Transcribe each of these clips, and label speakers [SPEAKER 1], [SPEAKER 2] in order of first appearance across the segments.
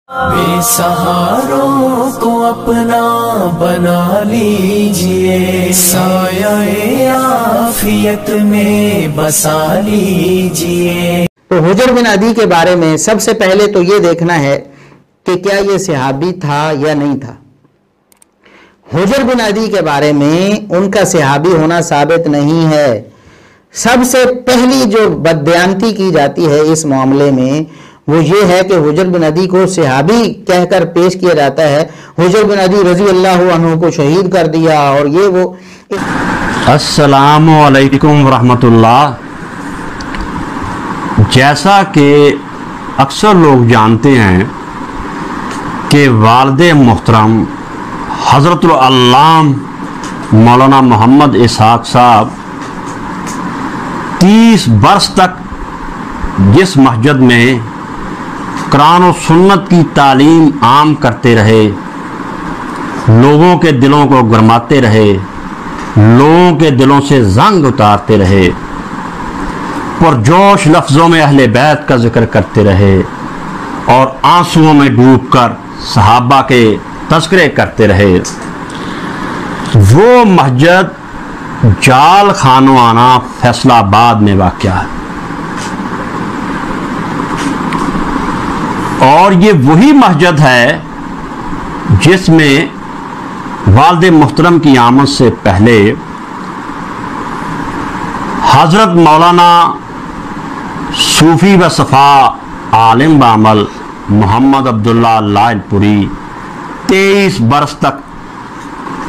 [SPEAKER 1] बेसहारों को अपना बना लीजिए, साये आफियत में बसा लीजिए।
[SPEAKER 2] तो हुजर बिन अदी के बारे में सबसे पहले तो ये देखना है कि क्या ये सहाबी था या नहीं था। हुजर बिन अदी के बारे में उनका सहाबी होना साबित नहीं है। सबसे पहली जो बदबयानती की जाती है इस मामले में वो ये है कि हुजर बिन अदी को सहाबी कहकर पेश किया जाता है। हुजर बिन अदी रजी अल्लाह अन्हु को शहीद कर दिया और ये वो।
[SPEAKER 3] अस्सलामु अलैकुम रहमतुल्लाह। जैसा कि अक्सर लोग जानते हैं कि वालिद मोहतरम हज़रतुल अल्लाम मौलाना मोहम्मद इसहाक साहब 30 बरस तक जिस मस्जिद में कुरान और सुन्नत की तालीम आम करते रहे, लोगों के दिलों को गरमाते रहे, लोगों के दिलों से जंग उतारते रहे, पुरजोश लफ्ज़ों में अहले बैत का जिक्र करते रहे और आंसुओं में डूबकर सहाबा के तज़किरे करते रहे। वो मस्जिद जाल खानवाना फैसलाबाद में वाक़या है और ये वही मस्जिद है जिसमें वालिद मोहतरम की आमद से पहले हज़रत मौलाना सूफ़ी व सफ़ा आलिम बामल मोहम्मद अब्दुल्ला लालपुरी 23 बरस तक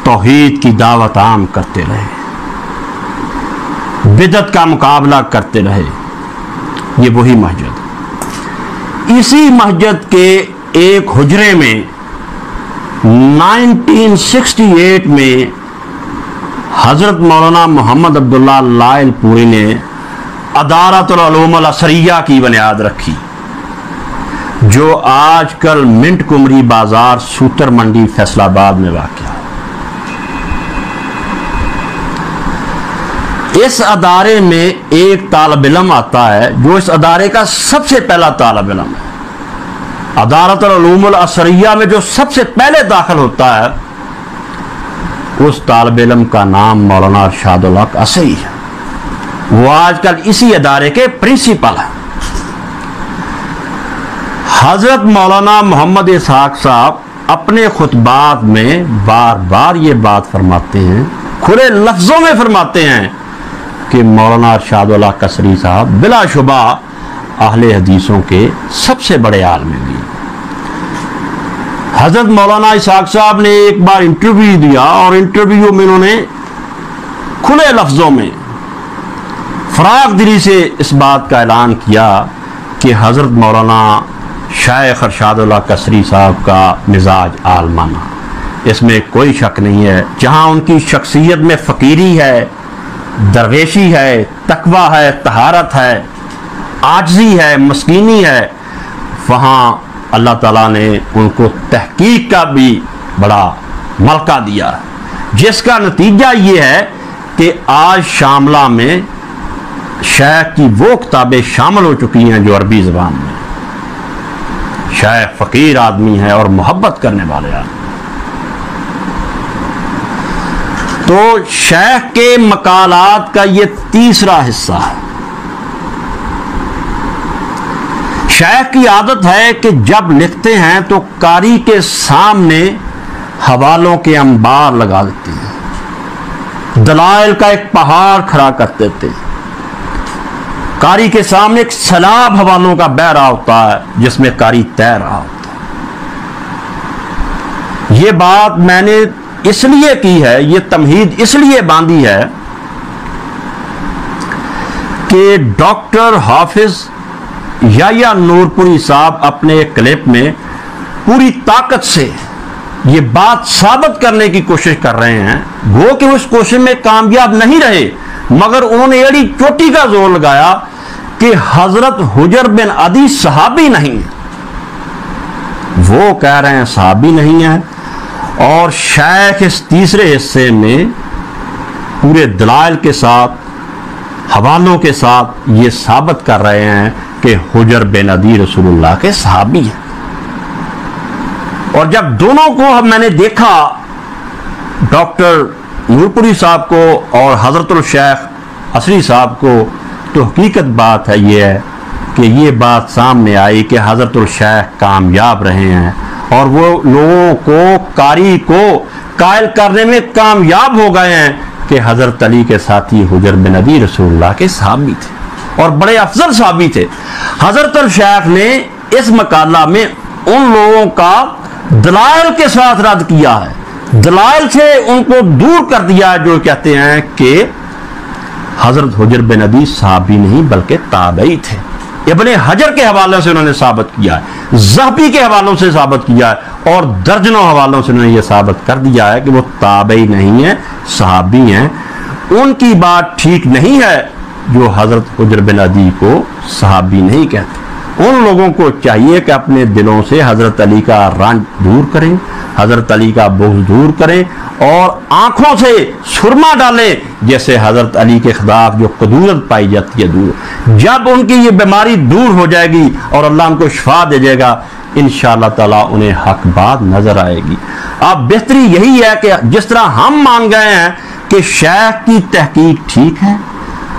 [SPEAKER 3] तौहीद की दावत आम करते रहे, बिदअत का मुकाबला करते रहे। ये वही मस्जिद। इसी मस्जिद के एक हुजरे में 1968 में हज़रत मौलाना मोहम्मद अब्दुल्ला लालपुरी ने अदारतुल उलूम अल असरिया की बुनियाद रखी, जो आजकल मिंट कुमरी बाजार सूतर मंडी फैसलाबाद में वाक़या है। इस अदारे में एक तालिब इल्म आता है जो इस अदारे का सबसे पहला तालिब इल्म है। अदारतुल उलूम अल असरिया में जो सबसे पहले दाखिल होता है उस तालिब इल्म का नाम मौलाना अरशादुल हक असई है। वो आजकल इसी अदारे के प्रिंसिपल हैं। हज़रत मौलाना मोहम्मद इसहाक साहब अपने खुतबात में बार बार ये बात फरमाते हैं, खुले लफ्ज़ों में फरमाते हैं कि मौलाना अरशादुल हक असई साहब बिलाशुबा अहले हदीसों के सबसे बड़े आलिम हैं। हज़रत मौलाना इसहाक साहब ने एक बार इंटरव्यू दिया और इंटरव्यू में उन्होंने खुले लफ्ज़ों में फराग दिली से इस बात का ऐलान किया कि हज़रत मौलाना शायख अरशादुल हक असई साहब का मिजाज आलमाना, इसमें कोई शक नहीं है। जहाँ उनकी शख्सियत में फ़कीरी है, दरवेशी है, तकवा है, तहारत है, आजजी है, मस्कीनी है, वहाँ अल्लाह ताला ने उनको तहकीक का भी बड़ा मौका दिया, जिसका नतीजा ये है कि आज शामला में शेख की वो किताबें शामिल हो चुकी हैं जो अरबी ज़बान में। शेख फ़कीर आदमी है और मोहब्बत करने वाले आदमी। तो शेख के मकालात का ये तीसरा हिस्सा है। शेख की आदत है कि जब लिखते हैं तो कारी के सामने हवालों के अंबार लगा देते हैं, दलाइल का एक पहाड़ खड़ा कर देते हैं। कारी के सामने एक सैलाब हवालों का बह रहा होता है जिसमें कारी तैर रहा होता है। ये बात मैंने इसलिए की है, ये तमहीद इसलिए बांधी है कि डॉक्टर हाफिज याह्या नूरपुरी साहब अपने एक क्लिप में पूरी ताकत से ये बात साबित करने की कोशिश कर रहे हैं। वो कि उस कोशिश में कामयाब नहीं रहे, मगर उन्होंने एड़ी चोटी का जोर लगाया कि हजरत हुजर बिन अदी सहाबी नहीं है। वो कह रहे हैं सहाबी नहीं है और शेख इस तीसरे हिस्से में पूरे दलाइल के साथ, हवालों के साथ ये साबित कर रहे हैं कि हुजर बिन अदी रसूलुल्लाह के सहाबी हैं। और जब दोनों को मैं ने देखा, डॉक्टर नूरपुरी साहब को और हजरतुल शेख असरी साहब को, तो हकीकत बात है ये है कि ये बात सामने आई कि हजरतुल शेख कामयाब रहे हैं और वो लोगों को, कारी को कायल करने में कामयाब हो गए हैं कि हजरत अली के साथी हुजर बिन अदी रसूलुल्लाह के सहाबी थे और बड़े अफजल सहाबी थे। हजरतुल शेख ने इस मकाला में उन लोगों का दलाइल के साथ रद्द किया है, दलाइल से उनको दूर कर दिया जो कहते हैं कि हजरत हुजर बिन अदी सहाबी नहीं बल्कि ताबई थे। इब्ने हजर के हवाले से उन्होंने साबित किया है, ज़हबी के हवालों से साबित किया है और दर्जनों हवालों से उन्होंने यह साबित कर दिया है कि वो ताबई नहीं है, सहाबी हैं। उनकी बात ठीक नहीं है जो हजरत हुजर बिन अदी को सहाबी नहीं कहते। उन लोगों को चाहिए कि अपने दिलों से हजरत अली का रंज दूर करें, हजरत अली का बुग़्ज़ दूर करें और आंखों से सुरमा डालें जैसे हजरत अली के खिलाफ जो कदूरत पाई जाती है दूर। जब उनकी ये बीमारी दूर हो जाएगी और अल्लाह उनको शिफा दे जाएगा, इंशाअल्लाह ताला उन्हें हक बात नजर आएगी। अब बेहतरी यही है कि जिस तरह हम मान गए हैं कि शेख की तहकीक ठीक है,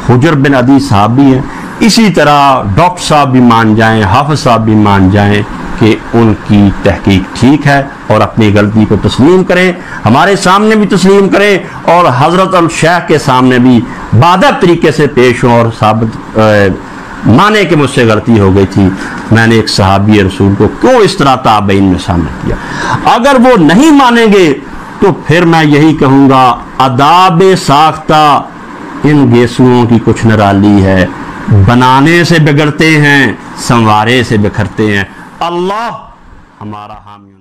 [SPEAKER 3] हुजर बिन अदी सहाबी हैं, इसी तरह डॉक्टर साहब भी मान जाएं, हाफिज साहब भी मान जाएं कि उनकी तहकीक ठीक है और अपनी गलती को तस्लीम करें, हमारे सामने भी तस्लीम करें और हजरत अल शेख के सामने भी बादब तरीके से पेश हों और साबित माने कि मुझसे गलती हो गई थी, मैंने एक सहाबी रसूल को क्यों इस तरह ताबईन में शामिल किया। अगर वो नहीं मानेंगे तो फिर मैं यही कहूँगा, अदाब साख्ता इन गेसुओं की कुछ निराली है, बनाने से बिगड़ते हैं, संवारे से बिखरते हैं। अल्लाह हमारा हामी।